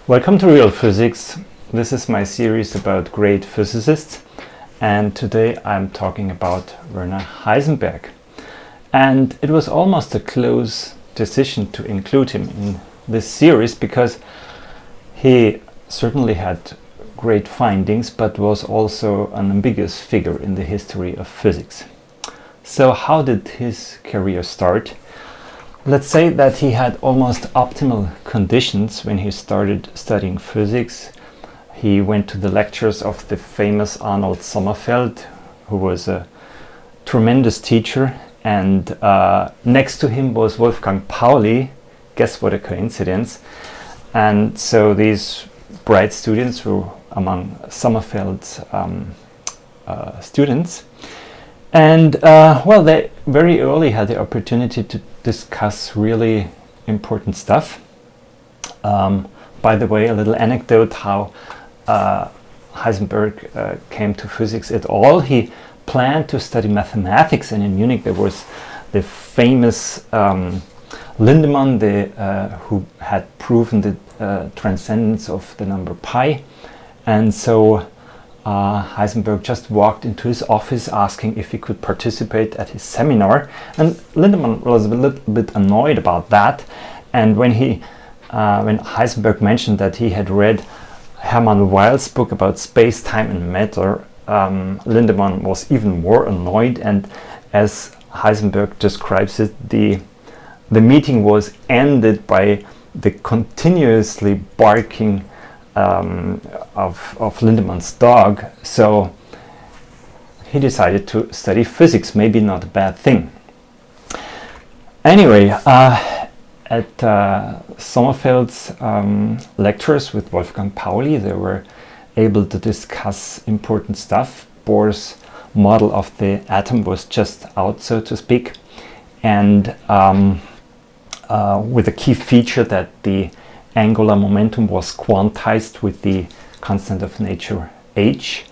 Welcome to Real Physics. This is my series about great physicists, and today I'm talking about Werner Heisenberg. And it was almost a close decision to include him in this series because he certainly had great findings but was also an ambiguous figure in the history of physics. So how did his career start? Let's say that he had almost optimal conditions when he started studying physics. He went to the lectures of the famous Arnold Sommerfeld, who was a tremendous teacher, and next to him was Wolfgang Pauli. Guess what a coincidence. And so these bright students were among Sommerfeld's students. And they very early had the opportunity to discuss really important stuff. By the way, a little anecdote how Heisenberg came to physics at all. He planned to study mathematics, and in Munich there was the famous Lindemann, who had proven the transcendence of the number pi. And so Heisenberg just walked into his office asking if he could participate at his seminar, and Lindemann was a little bit annoyed about that. And when Heisenberg mentioned that he had read Hermann Weyl's book about space, time and matter, Lindemann was even more annoyed, and as Heisenberg describes it, the meeting was ended by the continuously barking of Lindemann's dog. So he decided to study physics, maybe not a bad thing. Anyway, at Sommerfeld's lectures with Wolfgang Pauli, they were able to discuss important stuff. Bohr's model of the atom was just out, so to speak, and with a key feature that the angular momentum was quantized with the constant of nature h,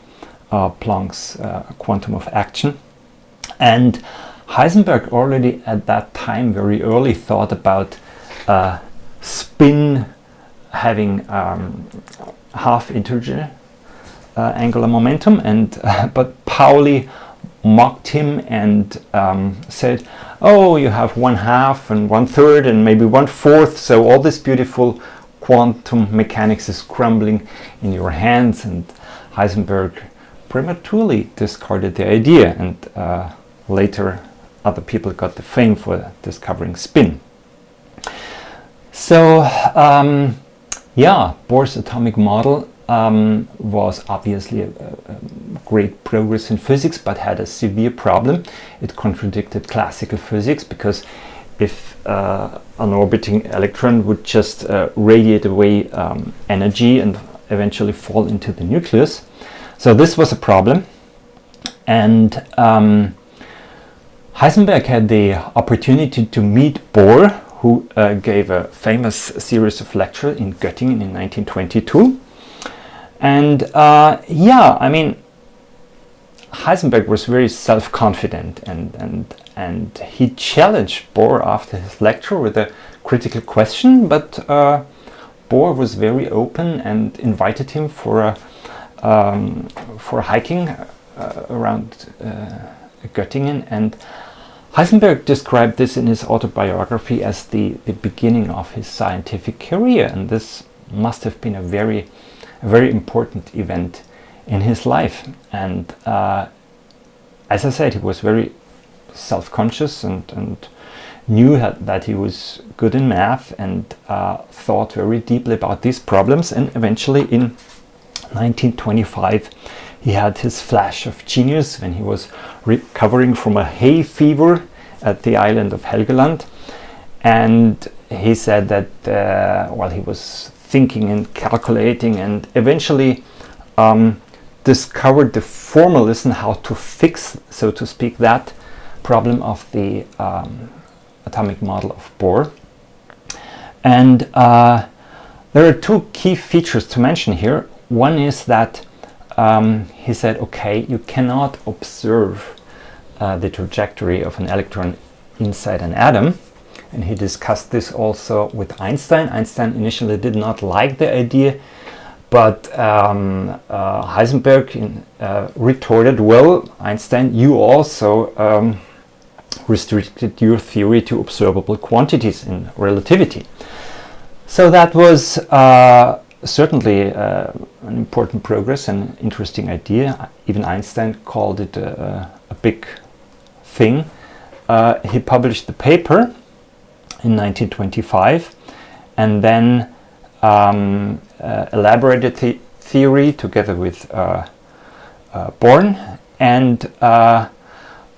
Planck's quantum of action. And Heisenberg already at that time very early thought about spin having half integer angular momentum, and but Pauli mocked him and said, oh, you have 1/2 and 1/3 and maybe 1/4, so all this beautiful quantum mechanics is crumbling in your hands. And Heisenberg prematurely discarded the idea, and later other people got the fame for discovering spin. So Bohr's atomic model was obviously a great progress in physics, but had a severe problem. It contradicted classical physics, because if an orbiting electron would just radiate away energy and eventually fall into the nucleus. So this was a problem. And Heisenberg had the opportunity to meet Bohr, who gave a famous series of lectures in Göttingen in 1922. And Heisenberg was very self-confident, and he challenged Bohr after his lecture with a critical question, but Bohr was very open and invited him for hiking around Göttingen. And Heisenberg described this in his autobiography as the beginning of his scientific career, and this must have been a very important event in his life. And as I said, he was very self-conscious and knew that he was good in math, and thought very deeply about these problems. And eventually in 1925 he had his flash of genius when he was recovering from a hay fever at the island of Helgoland. And he said that while he was thinking and calculating, and eventually discovered the formalism, how to fix, so to speak, that problem of the atomic model of Bohr. And there are two key features to mention here. One is that he said, okay, you cannot observe the trajectory of an electron inside an atom, and he discussed this also with Einstein. Einstein initially did not like the idea, but Heisenberg retorted, well, Einstein, you also restricted your theory to observable quantities in relativity. So that was certainly an important progress and an interesting idea. Even Einstein called it a big thing. He published the paper in 1925 and then elaborated the theory together with Born, and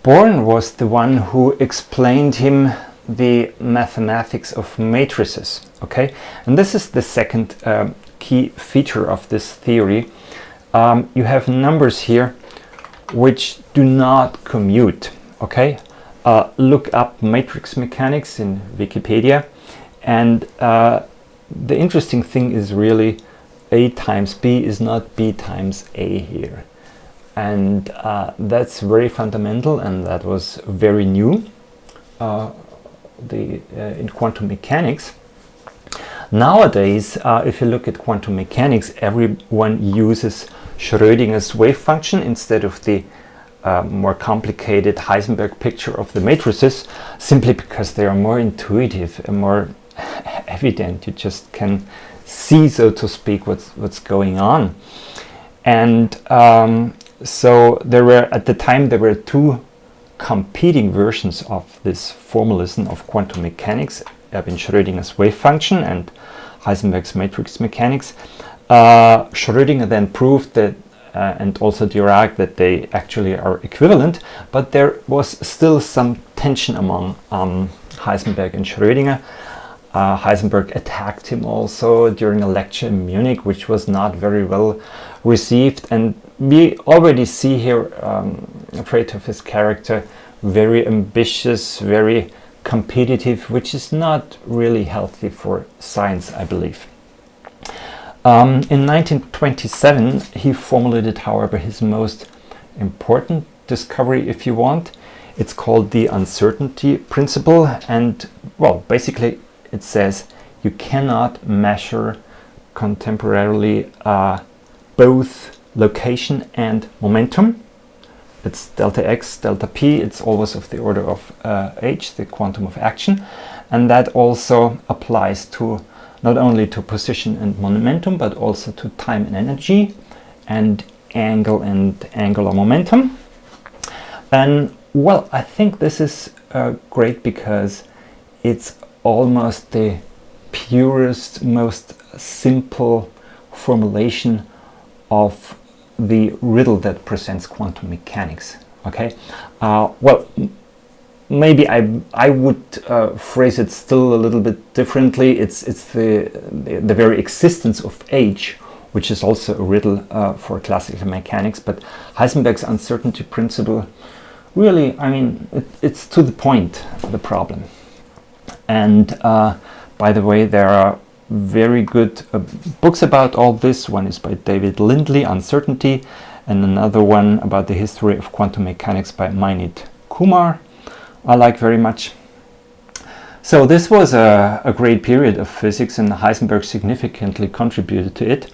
Born was the one who explained him the mathematics of matrices. Okay, and this is the second key feature of this theory. You have numbers here which do not commute. Okay, look up matrix mechanics in Wikipedia, and the interesting thing is really A times B is not B times A here, and that's very fundamental, and that was very new in quantum mechanics. Nowadays, if you look at quantum mechanics, everyone uses Schrödinger's wave function instead of the more complicated Heisenberg picture of the matrices, simply because they are more intuitive and more evident. You just can see, so to speak, what's going on. And so at the time there were two competing versions of this formalism of quantum mechanics, Erwin Schrödinger's wave function and Heisenberg's matrix mechanics. Schrödinger then proved that, and also Dirac, that they actually are equivalent, but there was still some tension among Heisenberg and Schrödinger. Heisenberg attacked him also during a lecture in Munich, which was not very well received, and we already see here a trait of his character, very ambitious, very competitive, which is not really healthy for science, I believe. In 1927 he formulated, however, his most important discovery, if you want. It's called the uncertainty principle, and well, basically it says you cannot measure contemporarily both location and momentum. It's delta x, delta p, it's always of the order of h, the quantum of action, and that also applies to not only to position and momentum, but also to time and energy, and angle and angular momentum. And well, I think this is great because it's almost the purest, most simple formulation of the riddle that presents quantum mechanics. Okay, well, maybe I would phrase it still a little bit differently. It's the very existence of H, which is also a riddle for classical mechanics. But Heisenberg's uncertainty principle, really, I mean, it's to the point, the problem. And by the way, there are very good books about all this. One is by David Lindley, Uncertainty, and another one about the history of quantum mechanics by Mainit Kumar, I like very much. So this was a great period of physics, and Heisenberg significantly contributed to it.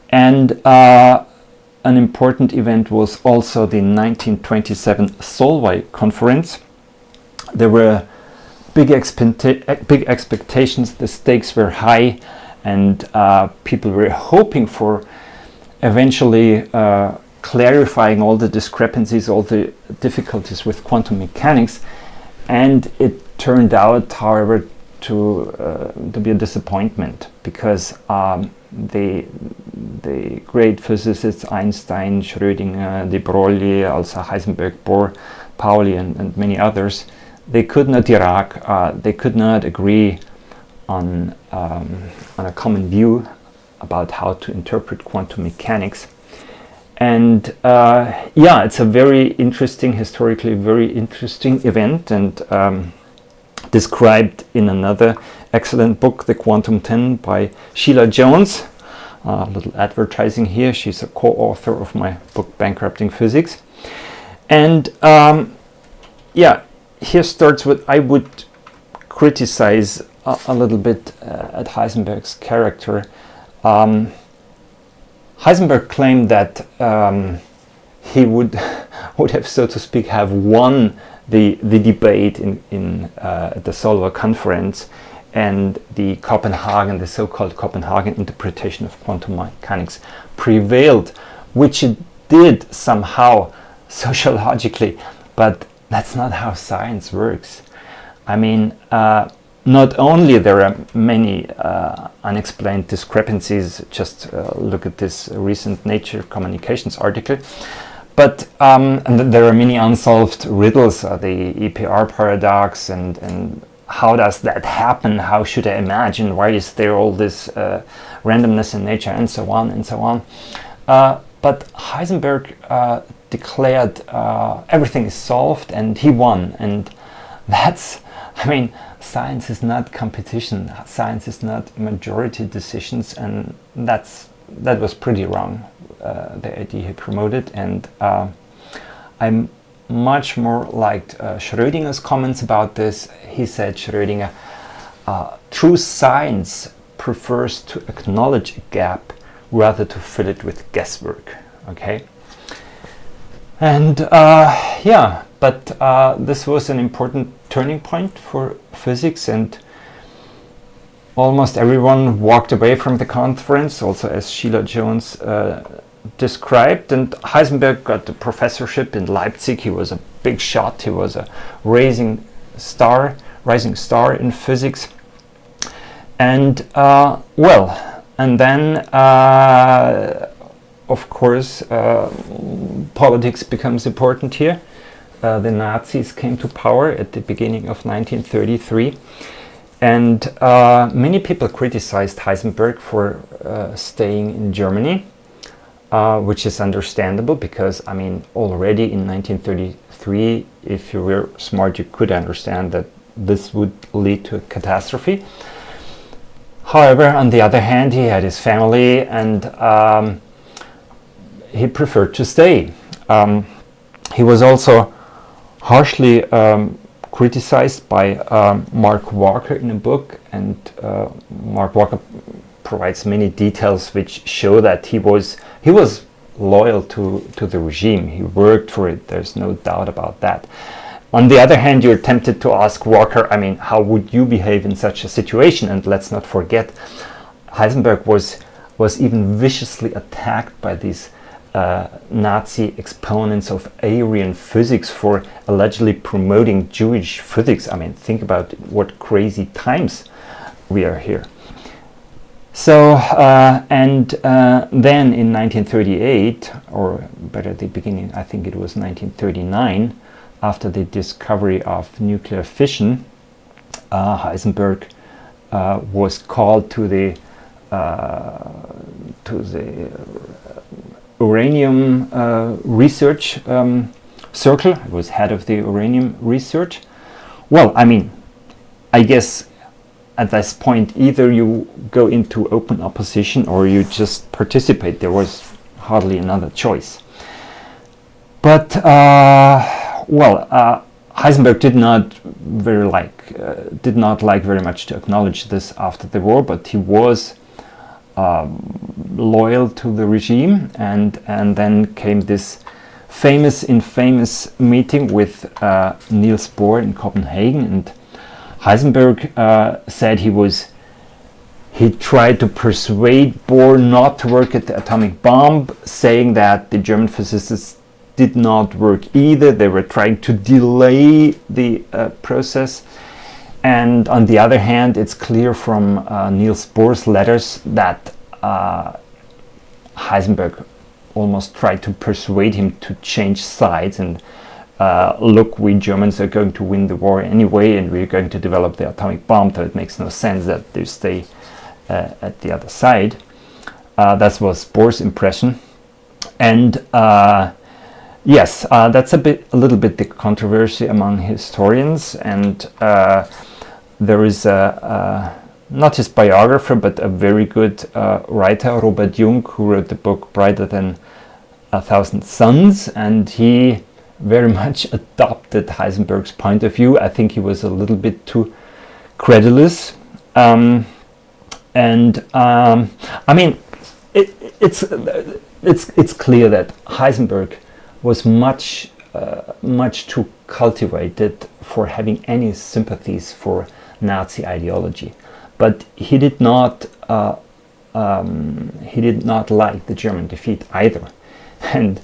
And an important event was also the 1927 Solvay conference. There were big expectations, the stakes were high, and people were hoping for eventually clarifying all the discrepancies, all the difficulties with quantum mechanics. And it turned out, however, to be a disappointment, because the great physicists Einstein, Schrödinger, de Broglie, also Heisenberg, Bohr, Pauli, and many others, they could not Dirac, they could not agree on a common view about how to interpret quantum mechanics. And yeah, it's a very interesting, historically very interesting event, and described in another excellent book, The Quantum 10 by Sheila Jones. A little advertising here. She's a co-author of my book Bankrupting Physics. And yeah, here starts what I would criticize a little bit at Heisenberg's character. Heisenberg claimed that he would have, so to speak, have won the debate in the Solvay conference, and the so-called Copenhagen interpretation of quantum mechanics prevailed, which it did somehow sociologically, but that's not how science works. I mean, not only there are many unexplained discrepancies, just look at this recent Nature Communications article, but and there are many unsolved riddles, the EPR paradox, and how does that happen? How should I imagine? Why is there all this randomness in nature, and so on and so on? But Heisenberg declared everything is solved, and he won. And that's, I mean, science is not competition. Science is not majority decisions, and that was pretty wrong. The idea he promoted, and I'm much more liked Schrödinger's comments about this. He said, Schrödinger, true science prefers to acknowledge a gap rather to fill it with guesswork. Okay, and yeah, but this was an important turning point for physics, and almost everyone walked away from the conference, also as Sheila Jones described, and Heisenberg got the professorship in Leipzig. He was a big shot. He was a rising star in physics. And and then of course politics becomes important here. The Nazis came to power at the beginning of 1933, and many people criticized Heisenberg for staying in Germany. Which is understandable, because I mean, already in 1933, if you were smart, you could understand that this would lead to a catastrophe. However, on the other hand, he had his family, and he preferred to stay. He was also harshly criticized by Mark Walker in a book, and Mark Walker provides many details which show that he was loyal to the regime. He worked for it. There's no doubt about that. On the other hand, you're tempted to ask Walker, I mean, how would you behave in such a situation? And let's not forget, Heisenberg was even viciously attacked by these Nazi exponents of Aryan physics for allegedly promoting Jewish physics. I mean, think about what crazy times we are here. So, then in 1938, or better the beginning, I think it was 1939, after the discovery of nuclear fission, Heisenberg was called to the uranium research circle. It was head of the uranium research. Well, I mean, I guess at this point, either you go into open opposition or you just participate. There was hardly another choice. But Heisenberg did not like very much to acknowledge this after the war, but he was loyal to the regime, and then came this infamous meeting with Niels Bohr in Copenhagen, and Heisenberg said he tried to persuade Bohr not to work at the atomic bomb, saying that the German physicists did not work either. They were trying to delay the process. And on the other hand, it's clear from Niels Bohr's letters that Heisenberg almost tried to persuade him to change sides and look, we Germans are going to win the war anyway, and we're going to develop the atomic bomb, so it makes no sense that they stay at the other side. That was Bohr's impression. And yes, that's a little bit the controversy among historians, and there is not his biographer, but a very good writer, Robert Jung, who wrote the book Brighter Than a Thousand Suns, and he very much adopted Heisenberg's point of view. I think he was a little bit too credulous. I mean, it's clear that Heisenberg was much too cultivated for having any sympathies for Nazi ideology, but he did not like the German defeat either, and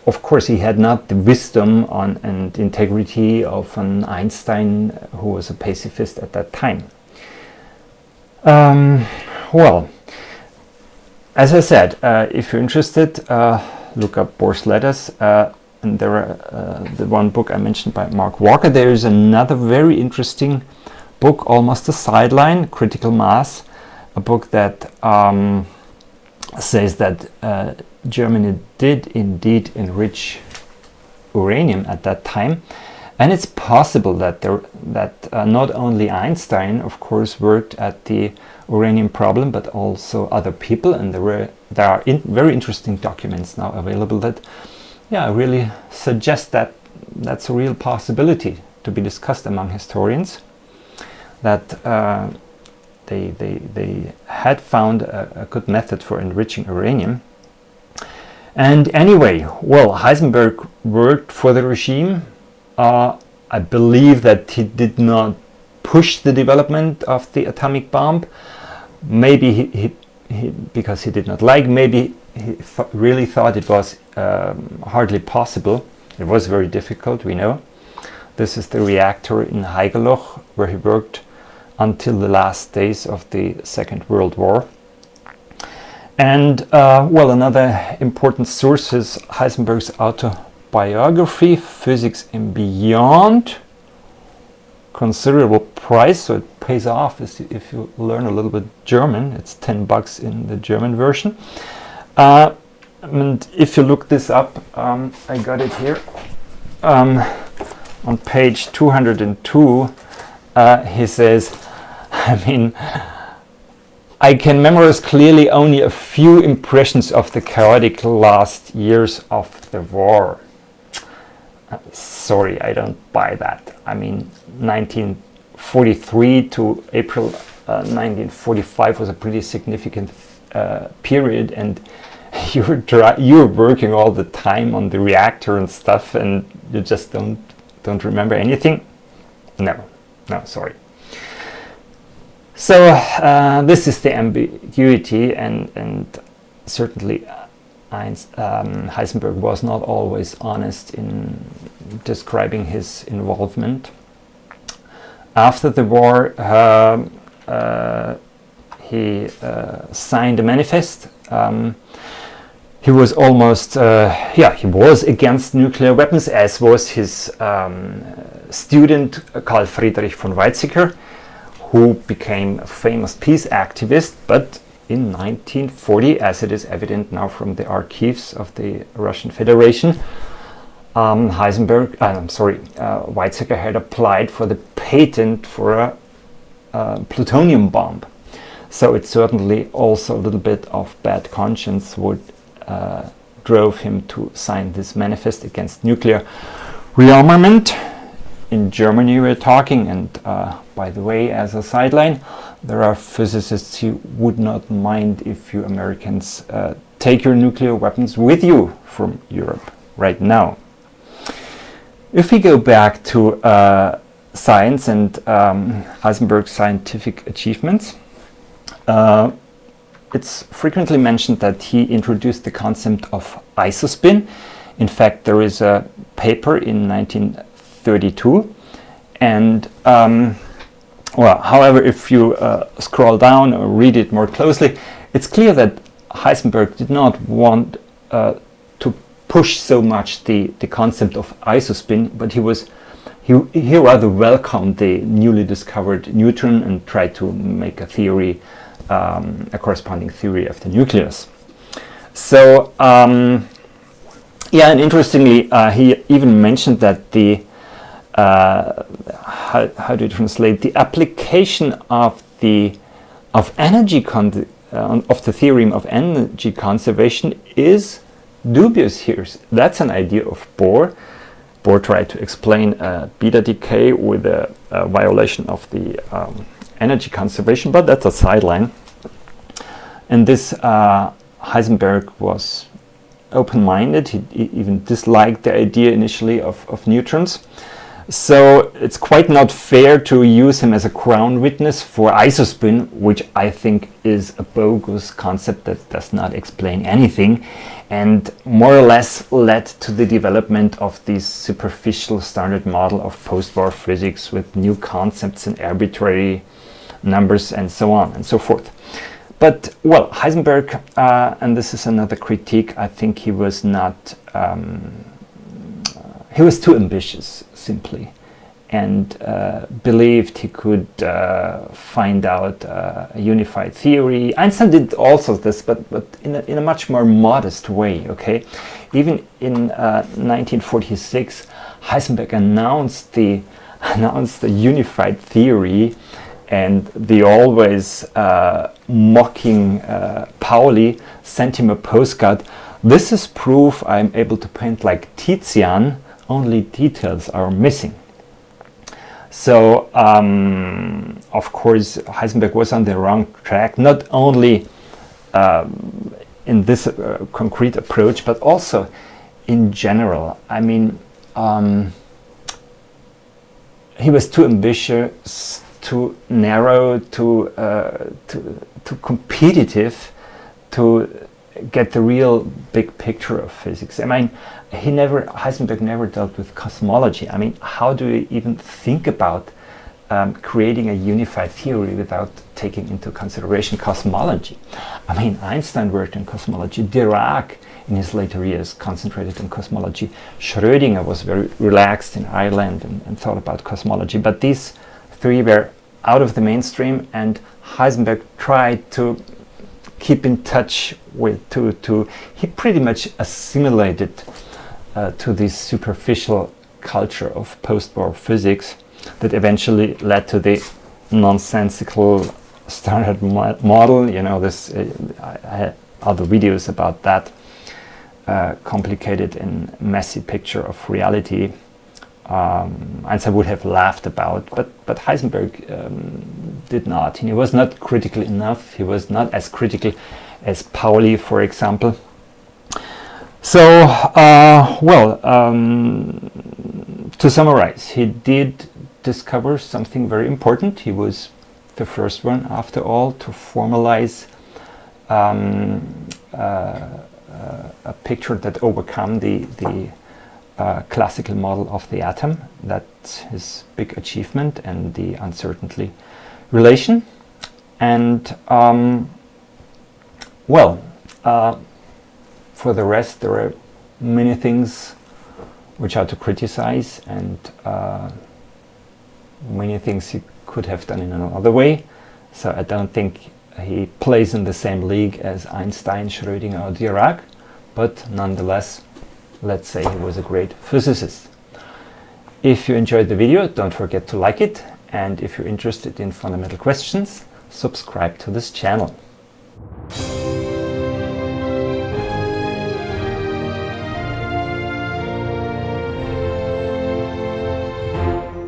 of course he had not the wisdom and integrity of an Einstein, who was a pacifist at that time. Well, as I said, if you're interested, look up Bohr's letters, and there are the one book I mentioned by Mark Walker. There is another very interesting book, almost a sideline, Critical Mass, a book that says that Germany did indeed enrich uranium at that time, and it's possible that not only Einstein, of course, worked at the uranium problem, but also other people, and there are very interesting documents now available that, yeah, really suggest that that's a real possibility to be discussed among historians, that they had found a good method for enriching uranium. And anyway, well, Heisenberg worked for the regime. I believe that he did not push the development of the atomic bomb. Maybe he because he did not like, maybe he really thought it was hardly possible. It was very difficult, we know. This is the reactor in Haigerloch, where he worked until the last days of the Second World War. And well, another important source is Heisenberg's autobiography, Physics and Beyond. Considerable price, so it pays off if you learn a little bit German. It's $10 in the German version. And if you look this up, I got it here. On page 202, he says, I mean, I can memorize clearly only a few impressions of the chaotic last years of the war. Sorry, I don't buy that. I mean, 1943 to April 1945 was a pretty significant period, and you're working all the time on the reactor and stuff, and you just don't remember anything. No, sorry. So this is the ambiguity, and certainly Heisenberg was not always honest in describing his involvement. After the war, he signed a manifest. He was almost, he was against nuclear weapons, as was his student Carl Friedrich von Weizsäcker, who became a famous peace activist. But in 1940, as it is evident now from the archives of the Russian Federation, Weizsäcker had applied for the patent for a plutonium bomb. So it certainly also a little bit of bad conscience would drove him to sign this manifest against nuclear rearmament. In Germany we're talking, and by the way, as a sideline, there are physicists who would not mind if you Americans take your nuclear weapons with you from Europe right now. If we go back to science and Heisenberg's scientific achievements, it's frequently mentioned that he introduced the concept of isospin. In fact, there is a paper in 1932, and however, if you scroll down or read it more closely, it's clear that Heisenberg did not want to push so much the concept of isospin, but he rather welcomed the newly discovered neutron and tried to make a theory, a corresponding theory of the nucleus. So and interestingly, he even mentioned that the how do you translate the application of the theorem of energy conservation is dubious here. That's an idea of Bohr, Bohr tried to explain beta decay with a violation of the energy conservation, but that's a sideline. And this Heisenberg was open-minded. He even disliked the idea initially of neutrons. So it's quite not fair to use him as a crown witness for isospin, which I think is a bogus concept that does not explain anything, and more or less led to the development of this superficial standard model of post-war physics with new concepts and arbitrary numbers and so on and so forth. But, well, Heisenberg, and this is another critique, I think he was not, he was too ambitious, simply, and believed he could find out a unified theory. Einstein did also this, but in a much more modest way, okay? Even in 1946, Heisenberg announced the unified theory, and the always mocking Pauli sent him a postcard. This is proof I'm able to paint like Tizian, only details are missing. So, of course, Heisenberg was on the wrong track, not only in this concrete approach, but also in general. I mean, he was too ambitious, too narrow, too competitive to get the real big picture of physics. I mean, Heisenberg never dealt with cosmology. I mean, how do you even think about creating a unified theory without taking into consideration cosmology? I mean, Einstein worked in cosmology. Dirac, in his later years, concentrated on cosmology. Schrödinger was very relaxed in Ireland and thought about cosmology. But these three were out of the mainstream, and Heisenberg tried to keep in touch with, he pretty much assimilated to this superficial culture of post-war physics that eventually led to the nonsensical standard model. You know, this I had other videos about that complicated and messy picture of reality. Einstein would have laughed about, but Heisenberg did not. He was not critical enough. He was not as critical as Pauli, for example. So, to summarize, he did discover something very important. He was the first one, after all, to formalize a picture that overcome the classical model of the atom. That's his big achievement, and the uncertainty relation. And for the rest, there are many things which are to criticize, and many things he could have done in another way. So I don't think he plays in the same league as Einstein, Schrödinger or Dirac, but nonetheless, let's say he was a great physicist. If you enjoyed the video, don't forget to like it, and if you're interested in fundamental questions, subscribe to this channel.